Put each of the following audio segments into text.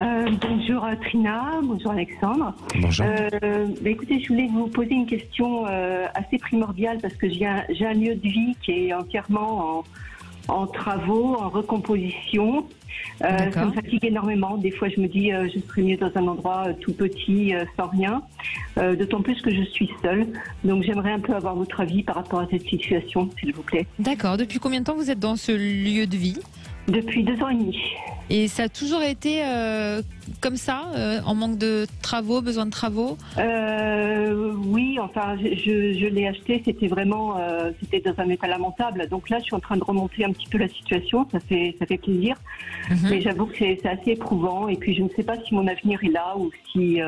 Bonjour Trina, bonjour Alexandre. Bonjour. Écoutez, je voulais vous poser une question assez primordiale parce que j'ai un lieu de vie qui est entièrement en travaux, en recomposition. Ça me fatigue énormément. Des fois, je me dis je serais mieux dans un endroit tout petit, sans rien. D'autant plus que je suis seule. Donc, j'aimerais un peu avoir votre avis par rapport à cette situation, s'il vous plaît. D'accord. Depuis combien de temps vous êtes dans ce lieu de vie ? Depuis 2 ans et demi. Et ça a toujours été comme ça, en manque de travaux, besoin de travaux ? Oui, enfin, je l'ai acheté, c'était vraiment, c'était dans un état lamentable. Donc là, je suis en train de remonter un petit peu la situation, ça fait plaisir. Mais j'avoue que c'est assez éprouvant. Et puis, je ne sais pas si mon avenir est là ou si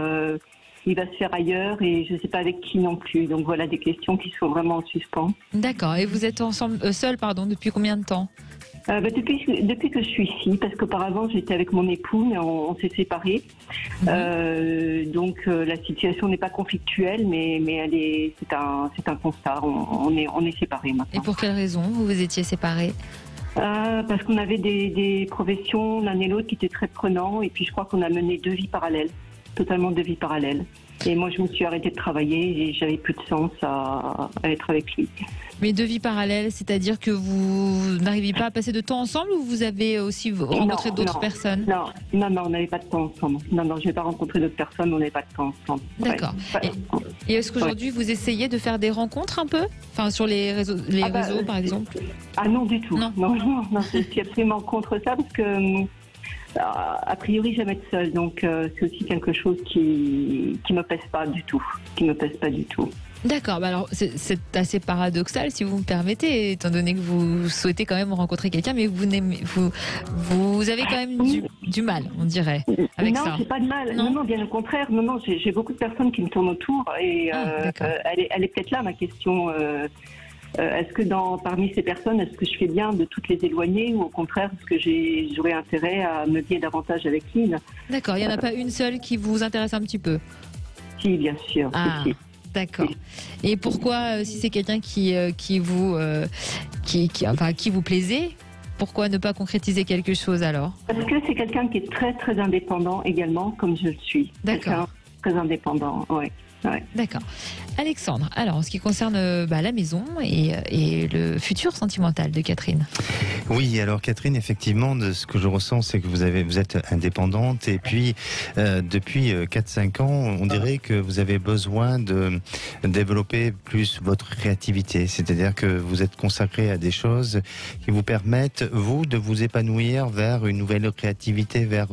il va se faire ailleurs. Et je ne sais pas avec qui non plus. Donc voilà, des questions qui sont vraiment en suspens. D'accord. Et vous êtes ensemble, seul, depuis combien de temps ? Depuis que je suis ici, parce qu'auparavant j'étais avec mon époux, mais on s'est séparés. Donc la situation n'est pas conflictuelle, mais c'est un constat. On est séparés maintenant. Et pour quelle raison vous étiez séparés ? Parce qu'on avait des professions l'un et l'autre qui étaient très prenants, et puis je crois qu'on a mené 2 vies parallèles, totalement 2 vies parallèles. Et moi, je me suis arrêtée de travailler et j'avais plus de sens à être avec lui. Mais 2 vies parallèles, c'est-à-dire que vous n'arriviez pas à passer de temps ensemble ou vous avez aussi rencontré d'autres personnes ? Non, on n'avait pas de temps ensemble. Non, je n'ai pas rencontré d'autres personnes, on n'avait pas de temps ensemble. D'accord. Ouais. Et est-ce qu'aujourd'hui, vous essayez de faire des rencontres un peu ? Enfin, sur les réseaux, par exemple ? Ah non, du tout. Non, je suis absolument contre ça parce que... a priori, j'aime être seule, donc c'est aussi quelque chose qui me pèse pas du tout. D'accord, alors c'est assez paradoxal si vous me permettez, étant donné que vous souhaitez quand même rencontrer quelqu'un, mais vous avez quand même du mal, on dirait, avec ça. Non, j'ai pas de mal. Non, bien au contraire. Non, j'ai beaucoup de personnes qui me tournent autour et elle est peut-être là ma question. Est-ce que parmi ces personnes, est-ce que je fais bien de toutes les éloigner ou au contraire, est-ce que j'aurais intérêt à me lier davantage avec Lynn ? D'accord, il n'y en a pas une seule qui vous intéresse un petit peu ? Si, bien sûr. Si. D'accord. Et pourquoi, si c'est quelqu'un qui vous plaisait, pourquoi ne pas concrétiser quelque chose alors ? Parce que c'est quelqu'un qui est très très indépendant également, comme je le suis. D'accord. Très indépendant, oui. Ouais. D'accord. Alexandre, alors en ce qui concerne la maison et le futur sentimental de Catherine. Oui, alors Catherine, effectivement, de ce que je ressens, c'est que vous êtes indépendante et puis depuis 4-5 ans, on dirait que vous avez besoin de développer plus votre créativité, c'est-à-dire que vous êtes consacré à des choses qui vous permettent, vous, de vous épanouir vers une nouvelle créativité, vers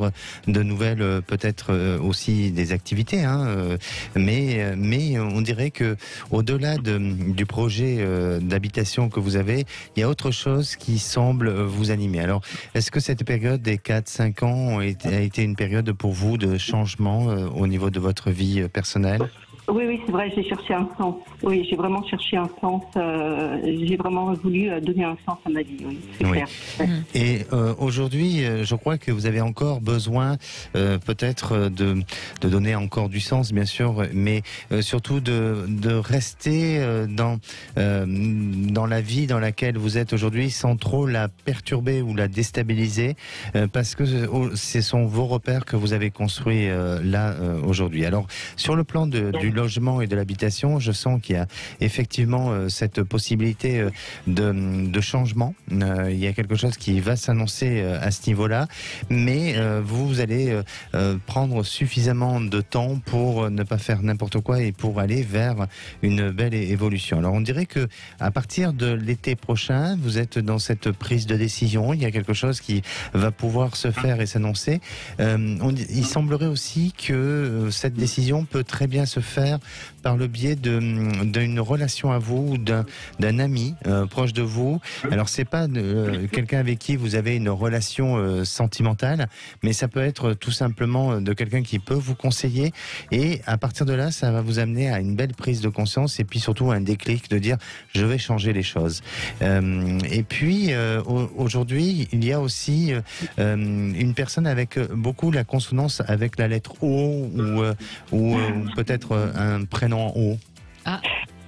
de nouvelles, peut-être aussi des activités, mais on dirait que au-delà du projet d'habitation que vous avez, il y a autre chose qui semble vous animer. Alors, est-ce que cette période des 4-5 ans a été une période pour vous de changement au niveau de votre vie personnelle ? Oui, c'est vrai, j'ai cherché un sens. Oui, j'ai vraiment cherché un sens. J'ai vraiment voulu donner un sens à ma vie, oui, c'est clair. Ouais. Et aujourd'hui, je crois que vous avez encore besoin peut-être de donner encore du sens, bien sûr, mais surtout de rester dans la vie dans laquelle vous êtes aujourd'hui sans trop la perturber ou la déstabiliser, parce que ce sont vos repères que vous avez construits là aujourd'hui. Alors, sur le plan du logement et de l'habitation, je sens qu'il y a effectivement cette possibilité de changement. Il y a quelque chose qui va s'annoncer à ce niveau-là, mais vous allez prendre suffisamment de temps pour ne pas faire n'importe quoi et pour aller vers une belle évolution. Alors on dirait que à partir de l'été prochain, vous êtes dans cette prise de décision. Il y a quelque chose qui va pouvoir se faire et s'annoncer. Il semblerait aussi que cette décision peut très bien se faire par le biais d'une relation à vous, d'un ami proche de vous. Alors c'est pas quelqu'un avec qui vous avez une relation sentimentale, mais ça peut être tout simplement de quelqu'un qui peut vous conseiller, et à partir de là, ça va vous amener à une belle prise de conscience et puis surtout un déclic de dire je vais changer les choses. Et puis aujourd'hui, il y a aussi une personne avec beaucoup la consonance avec la lettre O ou peut-être un prénom en O. Ah.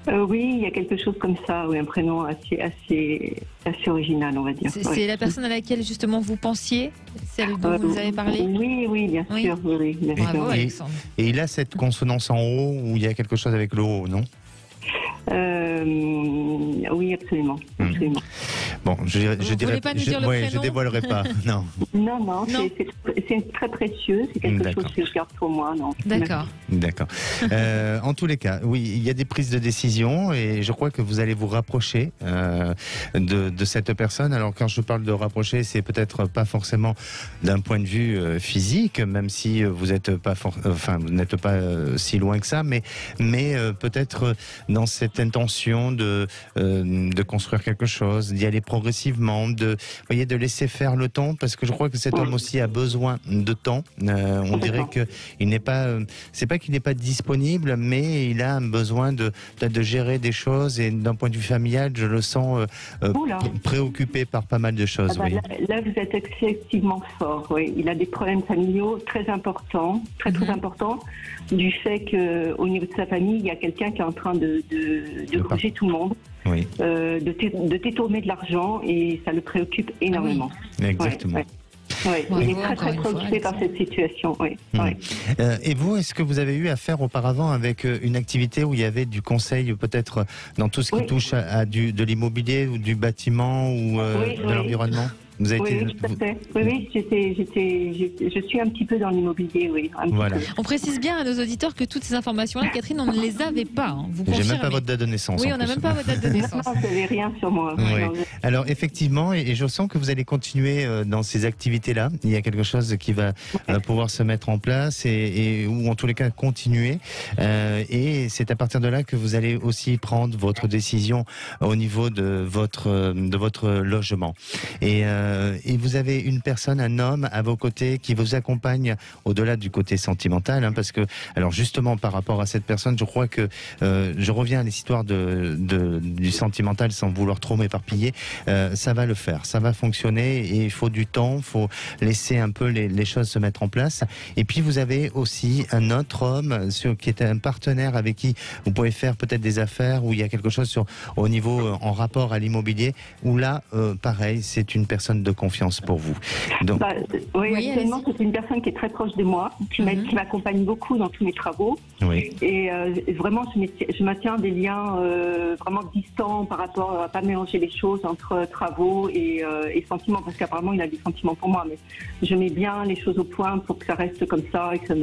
Oui, il y a quelque chose comme ça, oui, un prénom assez original, on va dire. C'est la personne à laquelle justement vous pensiez, celle dont vous nous avez parlé? Oui, bien sûr. Oui, bien sûr. Bravo, Alexandre. Et il a cette consonance en haut où il y a quelque chose avec le haut, non? Oui, absolument. Bon, je dirais pas nous dire le prénom? je dévoilerai pas. Non. Non. C'est très précieux. C'est quelque chose que je garde pour moi. D'accord. En tous les cas, oui, il y a des prises de décision et je crois que vous allez vous rapprocher de cette personne. Alors quand je parle de rapprocher, c'est peut-être pas forcément d'un point de vue physique, même si vous n'êtes pas, vous n'êtes pas si loin que ça, mais peut-être dans cette intention de construire quelque chose, d'y aller progressivement, de laisser faire le temps, parce que je crois que cet homme aussi a besoin de temps. On dirait que il n'est pas, c'est pas qu'il n'est pas disponible, mais il a un besoin peut-être de gérer des choses, et d'un point de vue familial, je le sens préoccupé par pas mal de choses. Là, vous êtes excessivement fort. Oui. Il a des problèmes familiaux très importants, très importants, du fait qu'au niveau de sa famille, il y a quelqu'un qui est en train de gruger tout le monde. Oui. De détourner de l'argent, et ça le préoccupe énormément. Exactement. Il est très préoccupé par cette situation. Et vous, est-ce que vous avez eu affaire auparavant avec une activité où il y avait du conseil, peut-être dans tout ce qui touche à de l'immobilier ou du bâtiment ou de l'environnement? Vous avez tout à fait. Je suis un petit peu dans l'immobilier, oui. Voilà. On précise bien à nos auditeurs que toutes ces informations-là, Catherine, on ne les avait pas. Vous confirmez. J'ai même pas votre date de naissance. Oui, on n'a même pas votre date de naissance. Non, vous n'avez rien sur moi. Oui. Alors effectivement, et je sens que vous allez continuer dans ces activités-là. Il y a quelque chose qui va pouvoir se mettre en place ou en tous les cas continuer. Et c'est à partir de là que vous allez aussi prendre votre décision au niveau de votre logement. Et vous avez une personne, un homme à vos côtés qui vous accompagne au-delà du côté sentimental, parce que, alors justement par rapport à cette personne, je crois que je reviens à l'histoire du sentimental sans vouloir trop m'éparpiller. Ça va le faire, ça va fonctionner, et il faut du temps, il faut laisser un peu les choses se mettre en place. Et puis vous avez aussi un autre homme qui est un partenaire avec qui vous pouvez faire peut-être des affaires, où il y a quelque chose au niveau en rapport à l'immobilier, où là, pareil, c'est une personne de confiance pour vous. Donc... actuellement, c'est une personne qui est très proche de moi, qui m'accompagne beaucoup dans tous mes travaux. Oui. Et vraiment, je maintiens des liens vraiment distants par rapport à pas mélanger les choses entre travaux et sentiments, parce qu'apparemment, il a des sentiments pour moi, mais je mets bien les choses au point pour que ça reste comme ça et que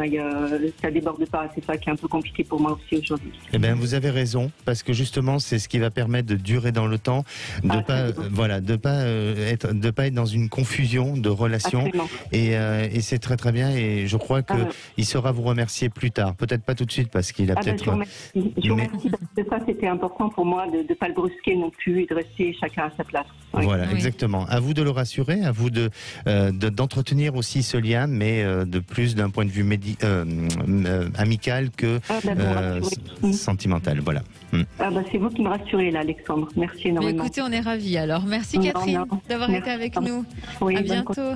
ça déborde pas. C'est ça qui est un peu compliqué pour moi aussi aujourd'hui. Eh bien, vous avez raison, parce que justement, c'est ce qui va permettre de durer dans le temps, de pas être dans une confusion de relations. Et c'est très très bien, et je crois que il saura vous remercier plus tard. Peut-être pas tout de suite, parce qu'il a peut-être... Je vous remercie, parce que ça, c'était important pour moi de ne pas le brusquer non plus, et de rester chacun à sa place. Voilà, exactement. À vous de le rassurer, à vous d'entretenir aussi ce lien, mais de plus d'un point de vue amical que sentimental. Voilà. C'est vous qui me rassurez là, Alexandre. Merci énormément. Mais écoutez, on est ravis alors. Merci Catherine d'avoir été avec nous. Oui, à bientôt.